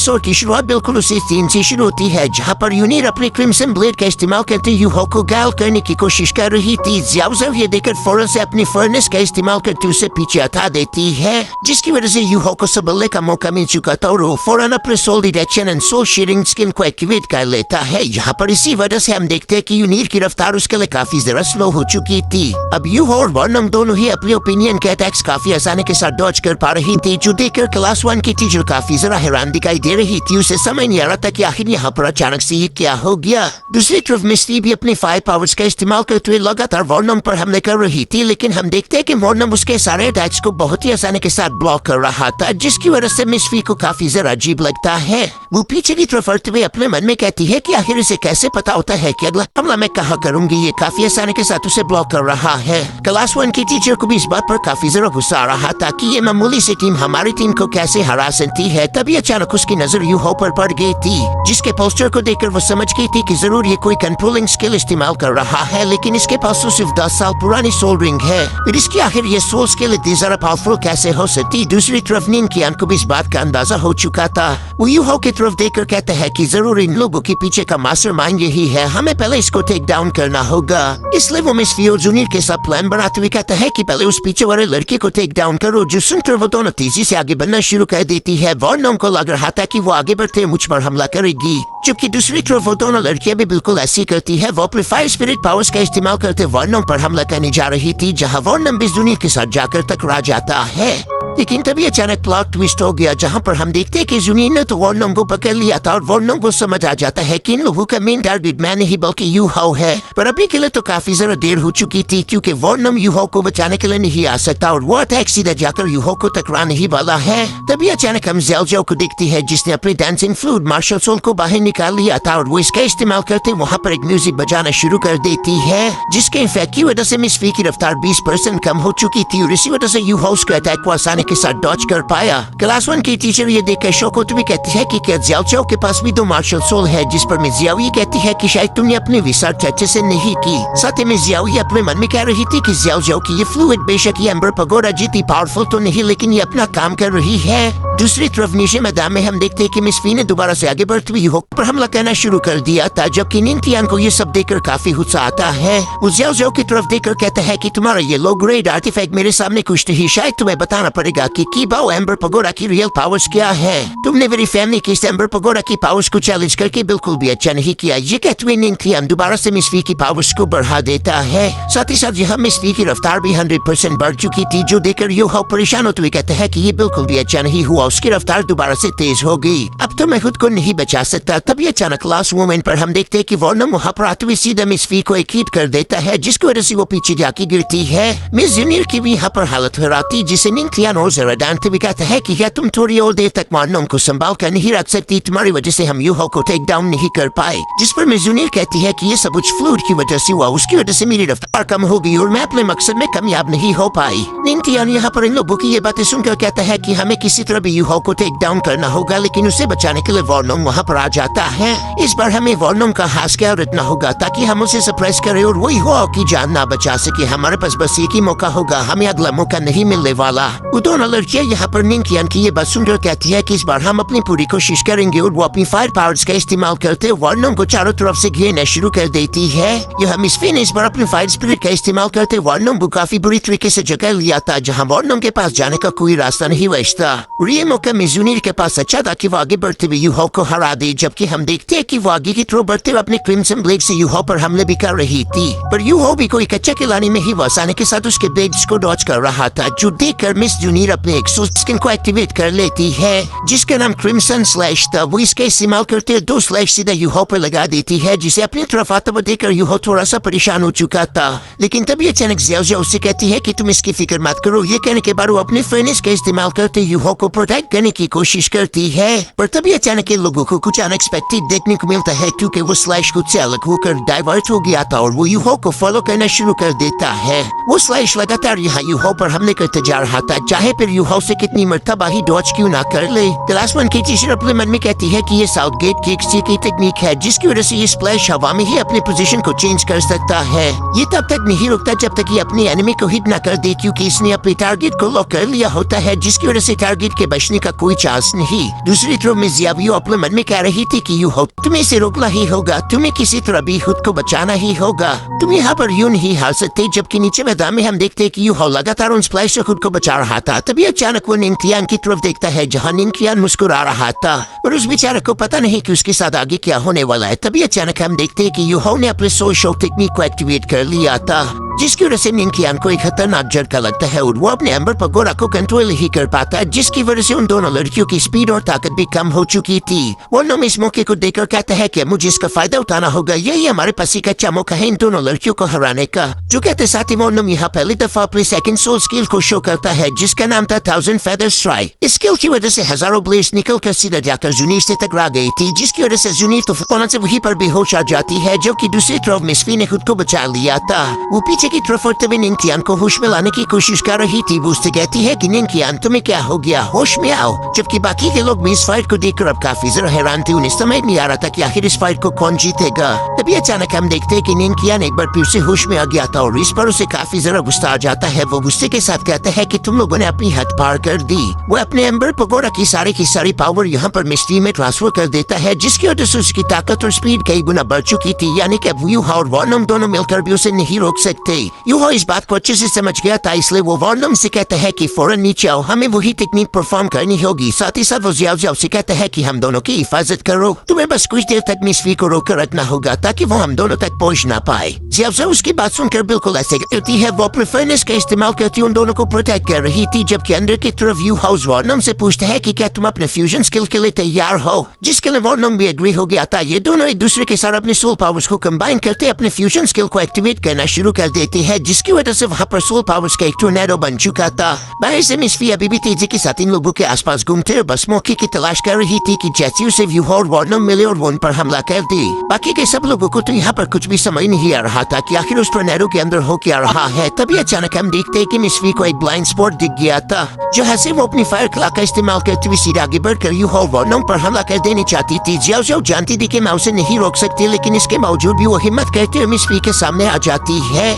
Episode की शुरुआत बिल्कुल उसी सीन से शुरू होती है जहाँ पर यूनिर अपने क्रिम्सन ब्लेड का इस्तेमाल करते यूहो को घायल करने की कोशिश कर रही थी। ज़्याओ ये देखकर फौरन से अपनी फर्नेस का इस्तेमाल करते उसे पीछे हटा देती है, जिसकी वजह से यूहो को संभलने का मौका मिल चुका था और वो फौरन अपने soul detection and soul sharing skill को एक्टिवेट कर लेता है। यहाँ पर इसी वजह से हम देखते हैं कि यूनिर की रफ्तार उसके लिए काफी जरा स्लो हो चुकी थी। अब यूहो और वर्नम दोनों ही अपने ओपिनियन के अटैक्स काफी आसानी के साथ डॉज कर पा रही थी, जो देखकर क्लास 1 की टीचर काफी जरा हैरान दिखाई दे रही थी। उसे समझ नहीं आ रहा था कि आखिर यहाँ पर अचानक से ये क्या हो गया। दूसरी तरफ मिस्टी भी अपनी 5 पावर्स का इस्तेमाल करते हुए लगातार वर्नम पर हमले कर रही थी, लेकिन हम देखते हैं कि वर्नम उसके सारे अटैक्स को बहुत ही आसानी के साथ ब्लॉक कर रहा था, जिसकी वजह से मिस्टी को काफी जरा अजीब लगता है। वो पीछे की तरफ हटते हुए अपने मन में कहती है कि आखिर इसे कैसे पता होता है कि अगला हमला मैं कहाँ करूंगी, ये काफी आसानी के साथ उसे ब्लॉक कर रहा है। क्लास 1 की टीचर को भी इस बात पर काफी जरा गुस्सा आ रहा था कि ये मामूली सी टीम हमारी टीम को कैसे हरा सकती है। तभी अचानक उसकी नजर यूहो पर पड़ गई थी, जिसके पोस्टर को देखकर वो समझ गई थी कि जरूर ये कोई कंट्रोलिंग स्किल इस्तेमाल कर रहा है, लेकिन इसके पास तो सिर्फ 10 साल पुरानी सोल रिंग है। फिर इसकी आखिर ये सोल स्किल इतनी जरा पावरफुल कैसे हो सकती। दूसरी तरफ नीन कियान को भी इस बात का अंदाजा हो चुका था। वो यूहो की तरफ देखकर कहते हैं कि जरूर इन लोगों के पीछे का मास्टरमाइंड यही है, हमें पहले इसको टेक डाउन करना होगा। इसलिए वो मिस फियो जूनियर के साथ प्लान बनाते हुए कहता है कि पहले उस पीछे वाले लड़के को टेक डाउन करो, जो सुनकर वो दोनों तेजी से आगे बढ़ना शुरू कर देती है। वर्नम को लग रहा था कि वो आगे बढ़ते मुझ पर हमला करेगी, जबकि दूसरी तरफ वो दोनों लड़कियां भी बिल्कुल ऐसी करती है। वो अपने फायर स्पिरिट पावर्स का इस्तेमाल करते वर्नम पर हमला करने जा रही थी, जहां वर्नम भी जूनियर के साथ जाकर टकरा जाता है। लेकिन तभी अचानक प्लॉट ट्विस्ट हो गया, जहां पर हम देखते हैं कि जूनियर ने तो वर्नम को पकड़ लिया था और वर्नम को समझ आ जाता है कि इन लोगों का मेन टारगेट मैं नहीं बल्कि यूहो है। पर अभी के लिए तो काफी जरा देर हो चुकी थी, क्योंकि वर्नम यूहो को बचाने के लिए नहीं आ सकता और वो अटैक सीधा जाकर यूहो को टकराने ही वाला है। तभी अचानक हम ज़ेलज़ो को दिखती है, जिसने अपने डांसिंग फ्लूइड मार्शल सोल को बाहर निकाल लिया था और वो इसका इस्तेमाल करते वहाँ पर एक म्यूजिक बजाना शुरू कर देती है, जिसके इफेक्ट की वजह से मिस फी की रफ्तार 20% कम हो चुकी थी और इसी वजह से यूहो उसके अटैक को आसानी के साथ डॉज कर पाया। क्लास 1 की टीचर ये देखकर शौक होते हुए कहती है कि क्या ज़ेलज़ो के पास भी 2 मार्शल सोल है, जिस पर मिस ज़ियाओ ये कहती है कि शायद तुमने अपने रिसर्च अच्छे से नहीं की। साथ ही मिस ज़ियाओ ये अपने मन में कह रही थी कि ज़ेलज़ो की ये फ्लूइड बेशक ये एम्बर पगोडा जितनी पावरफुल तो नहीं, लेकिन ये अपना काम कर रही है। दूसरी तरफ नीचे मैदान में हम देखते हैं कि मिस फी ने दोबारा से आगे बढ़ते हुए यूहो पर हमला करना शुरू कर दिया था, जबकि निन कियान को ये सब देखकर काफी गुस्सा आता है। वो ज़ेलज़ो की तरफ देखकर कहता है कि तुम्हारा ये लो ग्रेड आर्टिफैक्ट मेरे सामने कुछ नहीं, शायद तुम्हें बताना पड़ेगा कि कीबाओ एम्बर पगोडा की रियल पावर्स क्या है। तुमने मेरी फैमिली की इस एम्बर पगोडा की पावर्स को चैलेंज करके बिल्कुल भी अच्छा नहीं किया। ये कहते हुए निन कियान दोबारा से मिस फी की पावर्स को बढ़ा देता है। साथ ही साथ यह मिस फी की रफ्तार भी 100% बढ़ चुकी थी, जो देखकर यूहो परेशान होते हुए कहता है कि ये बिल्कुल भी अच्छा नहीं हुआ, उसकी रफ्तार दोबारा से तेज हो गई, अब तो मैं खुद को नहीं बचा सकता। तभी अचानक लास्ट मोमेंट पर हम देखते हैं कि वर्नम वहाँ पर आते हुए सीधा मिस फी को एक हिट कर देता है, जिसकी वजह से वो पीछे जाके गिरती है। मिस जूनियर की भी यहाँ पर हालत खराब थी, जिसे निन कियान और जरा डांटते हुए कहता है कि क्या तुम थोड़ी और देर तक वर्नम को संभाल कर नहीं रख सकती, तुम्हारी वजह से हम यूहो को टेक डाउन नहीं कर पाए। जिस पर मिस जूनियर कहती है कि ये सब कुछ फ्लूइड की वजह से हुआ, उसकी वजह से मेरी रफ्तार कम हो गई और मैं अपने मकसद में कामयाब नहीं हो पाई। निन कियान यहाँ पर इन लोगों की ये बातें सुनकर कहता है कि हमें किसी तरह भी यूहो को टेक डाउन करना होगा, लेकिन उसे बचाने के लिए वर्नम वहाँ पर आ जाता है। इस बार हमें वर्नम का हाथ क्या रखना होगा ताकि हम उसे सरप्राइज करें और वही यूहो की जान ना बचा सके। हमारे पास बस एक ही मौका होगा, हमें अगला मौका नहीं मिलने वाला। वो दोनों लड़कियां यहाँ पर निन कियान की ये बात सुनकर कहती है कि इस बार हम अपनी पूरी कोशिश करेंगे और वो अपनी फायर पावर्स का इस्तेमाल करते वर्नम को चारों तरफ से घेरना शुरू कर देती है। यह मिस फी ने इस बार अपनी फायर स्पिरिट का इस्तेमाल करते वर्नम को काफी बुरी तरीके से जगह लिया था, जहाँ वर्नम के पास जाने का कोई रास्ता नहीं बचता। और ये मौका मिस जूनियर के पास अच्छा था कि वो आगे बढ़ते हुए यूहो को हरा दे, जबकि हम देखते हैं कि वो आगे की तरफ बढ़ते हुए अपने क्रिम्सन ब्लेड से यूहो पर हमले भी कर रही थी, पर यूहो भी कोई कच्चा खिलाड़ी में ही आसानी के साथ उसके ब्लेड्स को डॉज कर रहा था, जो देखकर मिस जूनियर अपने एक स्किन को एक्टिवेट कर लेती है, जिसका नाम क्रिम्सन स्लैश था। वो इसका इस्तेमाल करते हुए 2 स्लैश सीधा यूहो पर लगा देती है, जिसे अपनी तरफ आता हुआ देखकर यूहो थोड़ा सा परेशान हो चुका था। लेकिन तभी अचानक ज़ेलज़ो उससे कहती है कि तुम इसकी फिक्र मत करो। ये कहने के बाद वो अपने फर्नेस का इस्तेमाल करते यूहो को प्रोटेक्ट करने की कोशिश करती है, पर तभी अचानक इन लोगों को कुछ अनएक्सपेक्टेड देखने को मिलता है, क्योंकि वो स्लैश खुद से अलग होकर डाइवर्ट हो गया था और वो यूहो को फॉलो करना शुरू कर देता है। वो स्लैश लगातार यहाँ यूहो पर हमले करते जा रहा था, चाहे फिर यूहो से कितनी मर्तबा ही डॉज क्यों ना कर ले। क्लास 1 की टीचर अपने मन में कहती है कि ये साउथ गेट किक्स की टेक्निक है, जिसकी वजह से ये स्प्लैश हवा में ही अपनी पोजीशन को चेंज कर सकता है। ये तब तक नहीं रुकता जब तक ये अपने एनिमी को हिट न कर दे, क्योंकि इसने अपने टारगेट को लॉक कर लिया होता है, जिसकी वजह से टारगेट के बचने का कोई चांस नहीं। दूसरी तरफ मिर्जिया भी अपने मन में कह रही थी कि यू हो तुम्हें इसे रोकना ही होगा, तुम्हें किसी तरह भी खुद को बचाना ही होगा। तुम यहाँ पर यूं नहीं हार सकते। जबकि नीचे मैदान में हम देखते हैं कि यू हो लगातार उन स्प्लैश से खुद को बचा रहा था। तभी अचानक वो निंगथियान की तरफ देखता है जहाँ निंगथियान मुस्कुरा रहा था और उस बेचारे को पता नहीं कि उसके साथ आगे क्या होने वाला है। तभी अचानक हम देखते हैं कि यू हो ने अपने सोल शॉक टेक्निक को एक्टिवेट कर लिया था, जिसकी वजह से निंगथियान को एक खतरनाक झटका लगता है और वो अपने एम्बर पगोड़ा को कंट्रोल नहीं कर पाता, जिसकी वजह से उन दोनों लड़कियों की स्पीड और ताकत भी कम हो चुकी थी। वो नोम इस मौके को देखकर कहता है कि मुझे इसका फायदा उठाना होगा, यही हमारे पास एक अच्छा मौका है इन दोनों लड़कियों को हराने का। जो कहते साथ ही वो नोम यहाँ पहली दफा अपनी सेकंड सोल स्किल को शो करता है, जिसका नाम था 1000 फेदर स्ट्राइक। इस स्किल की वजह से हजारों ब्लेड्स निकल कर सीधा जाकर जूनिर से टकरा गई थी, जिसकी वजह से जूनिर तो फौरन से वहीं पर बेहोश आ जाती है। जबकि दूसरी तरफ मिसफी ने खुद को बचा लिया था। वो पीछे की तरफ और तभी निंगथियान को होश में लाने की कोशिश कर रही थी। वो उससे कहती है कि निंगथियान तुम्हें क्या हो गया, होश में आओ। जबकि बाकी के लोग भी इस फाइट को देखकर अब काफी जरा हैरान थे। उन्हें समझ नहीं आ रहा था कि आखिर इस फाइट को कौन जीतेगा। तभी अचानक हम देखते हैं कि निंगथियान एक बार फिर से होश में आ गया था और इस पर उसे काफी जरा गुस्सा आ जाता है। वो गुस्से के साथ कहता है कि तुम लोगों ने अपनी हद पार कर दी। वो अपने एम्बर पगोड़ा की सारी पावर यहाँ पर मिस्ट्री में ट्रांसफर कर देता है, जिसकी वजह से उसकी ताकत और स्पीड कई गुना बढ़ चुकी थी। यानी कि अब यूहा और वॉर्नम दोनों मिलकर भी उसे नहीं रोक सकते। यूहा इस बात को अच्छे से समझ गया था, इसलिए वो वॉर्नम से कहता है कि फौरन नीचे आओ, हमें वही टेक्निक परफॉर्म करनी होगी। साथ ही साथ वो जियाओ से कहता है कि हम दोनों की हिफाजत करो, तुम्हें बस कुछ देर तक मिसफी को रोक कर रखना होगा ताकि वो हम दोनों तक पहुँच ना पाए। जियाओ उसकी बात सुनकर बिल्कुल ऐसे करती है। वो अपने फर्नेस का इस्तेमाल करती उन दोनों को प्रोटेक्ट कर रही थी। जबकि अंदर की तरफ यूहा वॉर्नम से पूछता है कि क्या तुम अपने फ्यूजन स्किल के लिए तैयार हो, जिसके लिए वॉर्नम भी एग्री हो गया था। ये दोनों एक दूसरे के साथ अपने सोल पावर्स को कंबाइन करते अपने फ्यूजन स्किल को एक्टिवेट करना शुरू कर देते हैं, जिसकी वजह से वहाँ पर सोल पावर्स का एक टोर्नेडो बन चुका था। बाहर से मिसफी अभी भी तेजी के साथ इन लोगों के आसपास घूमते और बस मौके की तलाश कर रही थी कि जैसे उसे यूहा और वॉर्नम मिले और वो उन पर हमला कर दी। बाकी के सब लोगों को तो यहाँ पर कुछ भी समझ नहीं आ रहा था कि आखिर उस टोर्नेडो के अंदर हो क्या रहा है। तभी अचानक हम देखते हैं कि मिसफी को एक ब्लाइंड स्पॉट दिख गया था, जहाँ से वो अपनी फायर क्लॉक का इस्तेमाल करते हुए सीधा आगे बढ़कर यूहा और वॉर्नम पर हमला कर देनी चाहती थी। जियाओ जानती थी कि मैं उसे नहीं रोक सकती, लेकिन इसके बावजूद भी वो हिम्मत करते हुए मिसफी के सामने आ जाती है।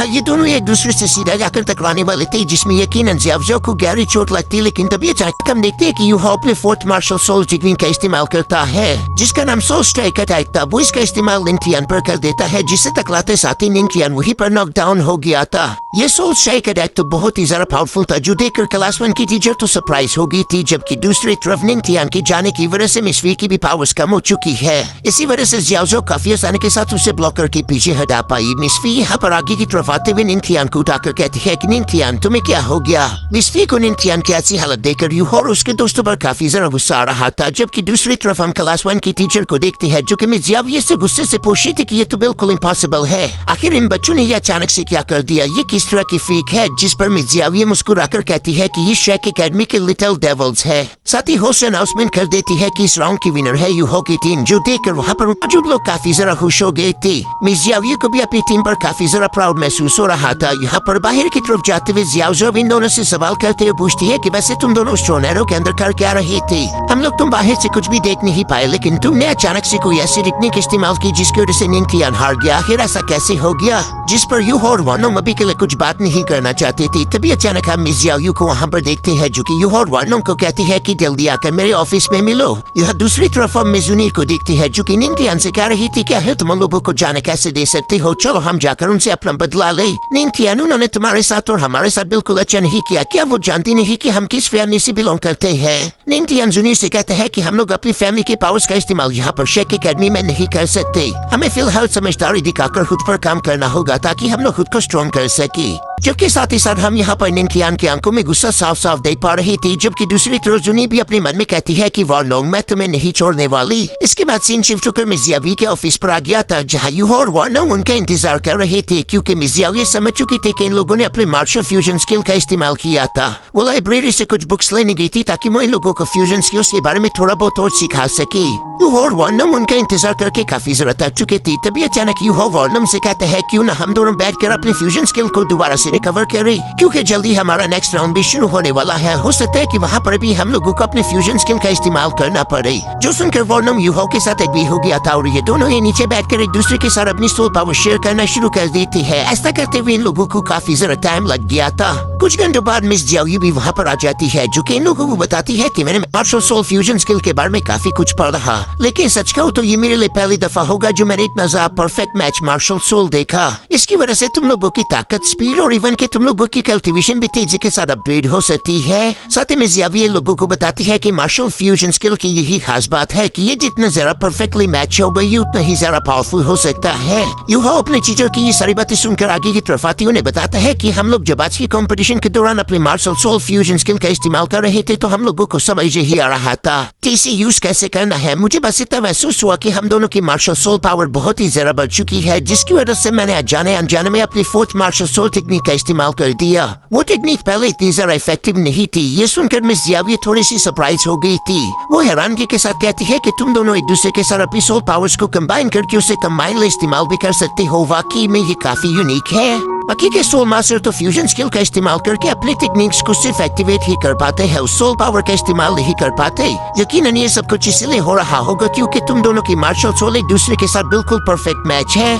ये दोनों एक दूसरे से सीधा जाकर टकराने वाले थे, जिसमें यकीनन जियाओ को गहरी चोट लगती। लेकिन तभी अचानक हम देखते हैं कि यूहा अपने फोर्थ मार्शल सोल टेक्निक का इस्तेमाल करता है, जिसका नाम सोल स्ट्राइक अटैक था। वो इसका इस्तेमाल निंगथियान पर कर देता है, जिसे टकराते साथ ही निंगथियान वहीं पर नॉक डाउन हो गया था। ये सोल स्ट्राइक अटैक तो बहुत ही ज्यादा पावरफुल था, जो देखकर क्लास 1 की टीचर तो सरप्राइज हो गई थी। जबकि दूसरी तरफ निंगथियान की जाने की वजह से मिसफी की भी पावर्स कम हो चुकी है। इसी वजह से जियाओ काफी आसानी के साथ उसे ब्लॉक करके पीछे हटा पाई। मिसफी यहाँ पर आगे की तरफ आते हुए निंगथियान को उठाकर कहती है कि निंगथियान तुम्हें क्या हो गया। मिसफी को निंगथियान की ऐसी हालत देखकर यूहा और उसके दोस्तों पर काफी जरा गुस्सा आ रहा था। जबकि दूसरी तरफ हम क्लास 1 की टीचर को देखते हैं, जो कि मिर्जिया से गुस्से से पूछी थी कि ये तो बिल्कुल इम्पॉसिबल है, आखिर इन बच्चों ने ये अचानक से क्या कर दिया, ये किस तरह की फ्रीक है। जिस पर मिर्जिया मुस्कुराकर कहती है कि ये शेक एकेडमी के लिटिल डेविल्स है। साथ ही होस्ट अनाउंसमेंट कर देती है कि इस राउंड की विनर है यूहा की टीम, जो देखकर वहाँ पर मौजूद लोग काफी जरा खुश हो गए थे। मिर्जिया को भी अपनी टीम पर काफी जरा प्राउड महसूस हो रहा था। यहाँ पर बाहर की तरफ जाते हुए जियाओ इन दोनों से सवाल करते हुए पूछती है कि वैसे तुम दोनों उस टोर्नेडो के अंदर कर क्या रहे थे। हम लोग तुम बाहर से कुछ भी देख नहीं पाए, लेकिन तुमने अचानक से कोई ऐसी टेक्निक इस्तेमाल की जिसकी वजह से निंगथियान हार गया। आखिर ऐसा कैसे हो गया। जिस पर यूहा और वॉर्नम अभी के लिए कुछ बात नहीं करना चाहते थे। तभी अचानक हम मिर्जिया को वहाँ पर देखते हैं, जो कि यूहा और वॉर्नम को कहती है कि जल्दी आकर मेरे ऑफिस में मिलो। यह दूसरी तरफ हम जूनिर को देखती है, जो कि निंगथियान से कह रही थी क्या है तुम लोगों को जाने कैसे दे सकते हो, चलो हम जाकर उनसे अपना बदला ले। निंगथियान उन्होंने तुम्हारे साथ और हमारे साथ बिल्कुल अच्छा नहीं किया, क्या वो जानती नहीं कि हम किस फैमिली से बिलोंग करते हैं। निंगथियान जूनिर से कहते हैं कि हम लोग अपनी फैमिली के पावर्स का इस्तेमाल यहाँ पर शेक एकेडमी में नहीं कर सकते, हमें फिलहाल समझदारी दिखाकर खुद पर काम करना होगा ताकि हम लोग खुद को स्ट्रॉन्ग कर सके। जबकि साथ ही साथ हम यहाँ पर निंगथियान की आंखों में गुस्सा साफ साफ देख पा रही थी। जबकि दूसरी तरफ जूनिर भी अपने मन में कहती है कि वॉर्नम मैं तुम्हें नहीं छोड़ने वाली। इसके बाद सीन शिफ्ट होकर मिर्जिया के ऑफिस पर आ गया था, जहाँ यूहा और वॉर्नम उनका इंतजार कर रहे थे, क्योंकि मिर्जिया समझ चुकी थी कि इन लोगों ने अपने मार्शल फ्यूजन स्किल का इस्तेमाल किया था। वो लाइब्रेरी से कुछ बुक्स लेने गई थी ताकि वो इन लोगों को फ्यूजन स्किल्स के बारे में थोड़ा बहुत और सिखा सके। यूहो वर्नम उनका इंतजार करके काफी जरा थक चुके थे। तभी अचानक यूहो वर्नम से कहते हैं क्यों ना हम दोनों बैठकर अपने फ्यूजन स्किल को दोबारा से रिकवर करें, क्योंकि जल्दी हमारा नेक्स्ट राउंड भी शुरू होने वाला है। हो सकता है कि वहाँ पर भी हम लोगों को अपने फ्यूजन स्किल का इस्तेमाल करना पड़े। जो सुनकर वर्नम यूहो के साथ एग्री हो गया था और ये दोनों ही नीचे बैठकर एक दूसरे के साथ अपनी सोल पावर शेयर करना शुरू कर देती है। ऐसा करते हुए इन लोगों को काफी जरा टाइम लग गया था। कुछ घंटों बाद मिस जियाओ भी वहाँ पर आ जाती है, जो कि इन लोगों को बताती है कि मैंने मार्शल सोल फ्यूजन स्किल के बारे में काफी कुछ पढ़ा, लेकिन सच कहूं तो ये मेरे लिए पहली दफा होगा जो मैंने इतना ज्यादा परफेक्ट मैच मार्शल सोल देखा। इसकी वजह से तुम लोगों की ताकत, स्पीड और इवन के तुम लोगों की कल्टीवेशन भी तेजी के साथ अपग्रेड हो सकती है। साथ ही में जियाओ लोगों को बताती है कि मार्शल फ्यूजन स्किल की यही खास बात है कि ये जितना ज्यादा परफेक्टली मैच हो गई उतना ही ज्यादा पावरफुल हो सकता है। यूहो अपने चीजों की ये सारी बातें सुनकर आगे की तरफ आती उन्हें बताता है कि हम लोग जब आज की कंपटीशन के दौरान अपने मार्शल सोल फ्यूजन स्किल का इस्तेमाल कर रहे थे तो हम लोगों को समझ ही आ रहा था कि इसे यूज कैसे करना है। मुझे बस इतना महसूस हुआ कि हम दोनों की मार्शल सोल पावर बहुत ही ज्यादा बढ़ चुकी है, जिसकी वजह से मैंने अनजाने अनजाने में अपनी फोर्थ मार्शल सोल टेक्निक का इस्तेमाल कर दिया। वो टेक्निक पहले इतनी ज्यादा इफेक्टिव नहीं थी। ये सुनकर मिस जियाओ थोड़ी सी सरप्राइज हो गई थी। वो हैरानगी के साथ कहती है कि तुम दोनों एक दूसरे के साथ अपनी सोल पावर्स को कंबाइन करके उसे कंबाइन इस्तेमाल भी कर सकते हो। वाकई में ये काफी यूनिक है। बाकी के सोल मास्टर तो फ्यूजन स्किल का इस्तेमाल करके अपने टेक्निक्स को सिर्फ एक्टिवेट ही कर पाते हैं, उस सोल पावर का इस्तेमाल नहीं कर पाते। यकीनन ये सब कुछ इसलिए हो रहा होगा क्योंकि तुम दोनों की मार्शल सोल एक दूसरे के साथ बिल्कुल परफेक्ट मैच है।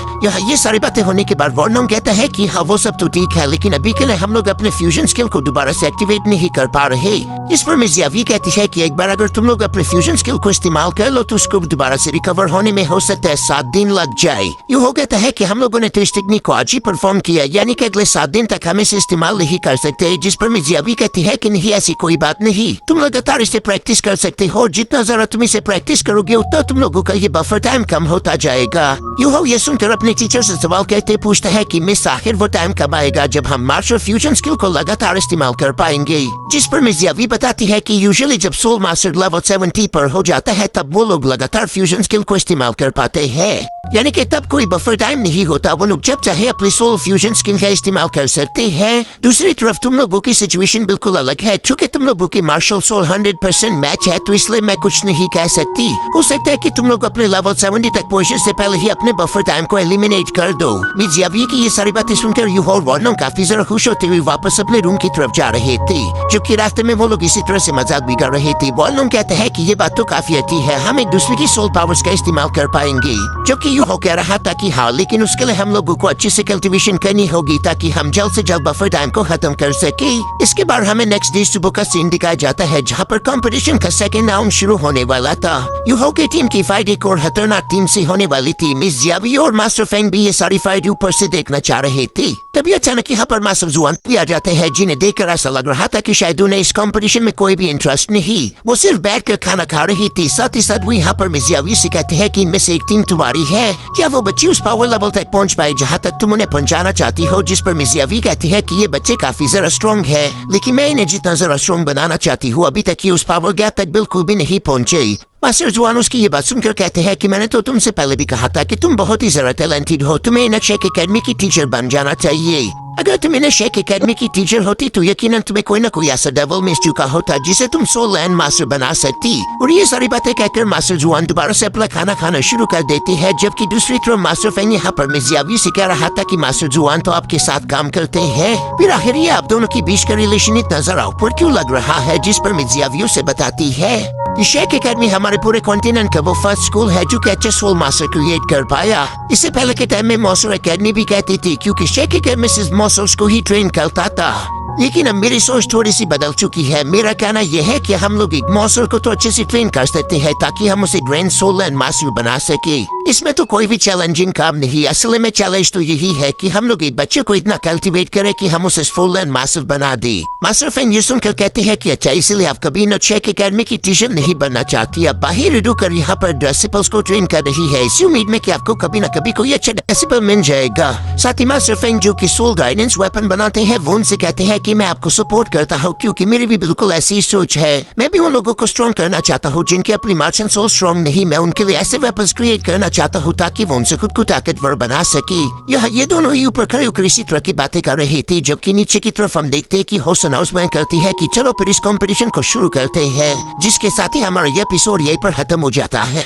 ये सारी बातें होने के बाद वर्नम कहता है कि हाँ वो सब तो ठीक है, लेकिन अभी के लिए हम लोग अपने फ्यूजन स्किल को दोबारा से एक्टिवेट नहीं कर पा रहे। इस पर मिस जियाओ कहती है कि एक बार अगर तुम लोग अपने फ्यूजन स्किल को इस्तेमाल कर लो तो उसको दोबारा से रिकवर होने में हो सकता है 7 दिन लग जाए। यूहो कहता है कि हम लोगों ने तो इस टेक्निक को आज ही परफॉर्म किया, यानी कि अगले 7 दिन तक हम इसे इस्तेमाल नहीं कर सकते। जिस पर मिस जियाओ कहती है कि नहीं ऐसी कोई बात नहीं, तुम लगातार इसे प्रैक्टिस कर सकते हो। जितना ज्यादा तुम इसे प्रैक्टिस करोगे उतना तुम लोगों का ये बफर टाइम कम होता जाएगा। यूहो ये सुनकर अपने टीचर से सवाल कहते पूछता है कि मिस आखिर वो टाइम कब आएगा जब हम मार्शल फ्यूजन स्किल को लगातार इस्तेमाल कर पाएंगे। जिस पर मिस जियाओ बताती है कि यूजुअली जब सोल मास्टर लेवल 70 पर हो जाता है तब वो लोग लगातार फ्यूजन स्किल को इस्तेमाल कर पाते हैं, यानी कि तब कोई बफर टाइम नहीं होता। वो लोग जब चाहे अपनी सोल फ्यूजन स्किल का इस्तेमाल कर सकते हैं। दूसरी तरफ तुम लोगों की सिचुएशन बिल्कुल अलग है। चूंकि तुम लोगों की मार्शल सोल 100% मैच है तो इसलिए मैं कुछ नहीं कह सकती। हो सकता है कि तुम लोग अपने लेवल 70 तक पहुंचने से पहले ही अपने बफर टाइम को एलिमिनेट कर दो। मिस जियाओ की ये सारी बातें सुनकर यूहो और वर्नम काफी जरा खुश होते हुए वापस अपने रूम की तरफ जा रहे थे, जबकि रास्ते में वो लोग इसी तरह से मजाक भी कर रहे थे। वर्नम कहते हैं कि ये बात तो काफी अच्छी है, हम एक दूसरे की सोल पावर्स का इस्तेमाल कर पाएंगे, जबकि यूहो कह रहा था कि हाँ लेकिन उसके लिए हम लोगों को अच्छे से कल्टीवेशन करनी होगी ताकि हम जल्द से जल्द बफर टाइम को खत्म कर सके। इसके बाद हमें नेक्स्ट डे सुबह का सीन दिखाया जाता है जहाँ पर कंपटीशन का सेकंड राउंड शुरू होने वाला था। यूहो की टीम की फाइट एक और खतरनाक टीम से होने वाली थी। मिस जियाओ और मास्टर फेंग भी ये सारी फाइट ऊपर से देखना चाह रहे थे। तभी अचानक यहाँ पर मास्टर जुआन भी आ जाते हैं, जिन्हें देखकर ऐसा लग रहा था कि शायद उन्हें इस कंपटीशन में कोई भी इंटरेस्ट नहीं, वो सिर्फ बैठ कर खाना खा रही थी। साथ ही साथ वो यहाँ पर मिस जियाओ से कहते हैं कि इनमें से एक टीम तुम्हारी है, क्या वो बच्ची उस पावर लेवल तक पहुँच पाए जहाँ तक तुम उन्हें पहुँचाना चाहती हो। जिस पर मिस जियाओ कहती है कि ये बच्चे काफी जरा स्ट्रॉन्ग है, लेकिन मैं इन्हें जितना जरा स्ट्रॉन्ग बनाना चाहती हूँ अभी तक ये उस पावर गैप तक बिल्कुल भी नहीं पहुँचे। मास्टर जुआन उसकी ये बात सुनकर कहते हैं कि मैंने तो तुमसे पहले भी कहा था कि तुम बहुत ही ज्यादा टैलेंटेड हो, तुम्हें इन शेख एकेडमी की टीचर बन जाना चाहिए। अगर तुम इन शेख एकेडमी की टीचर होती तो यकीनन तुम्हें कोई न कोई ऐसा डेविल मिस चुका होता जिसे तुम सोल लैंड मास्टर बना सकती। और ये सारी बातें कहकर मास्टर जुआन दोबारा से अपना खाना खाना शुरू कर देती है, जबकि दूसरी तरफ मास्टर फेंग यहाँ पर मिस जियाओ से कह रहा था कि मास्टर जुआन तो आपके साथ काम करते हैं, फिर आखिर ये आप दोनों की बीच का रिलेशन इतना जरा ऊपर क्यों लग रहा है। जिस पर मिस जियाओ से बताती है शेख एकेडमी हमारे पूरे कॉन्टिनेंट का वो फर्स्ट स्कूल है जो कि अच्छे सोल मास्टर क्रिएट कर पाया। इससे पहले के टाइम में मॉसर एकेडमी भी कहती थी क्योंकि शेख एकेडमी सिर्फ मॉसर्स को ही ट्रेन करता था, लेकिन अब मेरी सोच थोड़ी सी बदल चुकी है। मेरा कहना यह है कि हम लोग एक मॉन्स्टर को तो अच्छे से ट्रेन कर सकते हैं ताकि हम उसे ग्रैंड सोल एंड मास्टर बना सके। इसमें तो कोई भी चैलेंजिंग काम नहीं, असल में चैलेंज तो यही है कि हम लोग एक बच्चे को इतना कल्टीवेट करें कि हम उसे फुल एंड मास्टर बना दे। मास्टर फेंग ये सुनकर कहते हैं कि अच्छा इसलिए आप कभी न शेख एकेडमी की टीचर नहीं बनना चाहती, आप बाहर रुककर यहाँ पर डिसिपल्स को ट्रेन कर रही है, इसी उम्मीद में कि आपको कभी न कभी कोई अच्छा डिसिपल मिल जाएगा। साथ ही मास्टर फेंग जो कि सोल गाइडेंस वेपन बनाते हैं वो उनसे कहते हैं कि मैं आपको सपोर्ट करता हूँ क्योंकि मेरी भी बिल्कुल ऐसी सोच है। मैं भी उन लोगों को स्ट्रॉन्ग करना चाहता हूँ जिनके अपनी मार्शल सोल स्ट्रॉन्ग नहीं। मैं उनके लिए ऐसे वेपन्स क्रिएट करना चाहता हूँ ताकि वो उनसे खुद को ताकतवर बना सके। ये दोनों ही ऊपर खड़े होकर इसी तरह की बातें कर रही थी, जबकि नीचे की तरफ हम देखते हैं कि होस्ट अनाउंसमेंट करती है कि चलो फिर इस कंपटीशन को शुरू करते हैं, जिसके साथ ही हमारा ये एपिसोड यहीं पर खत्म हो जाता है।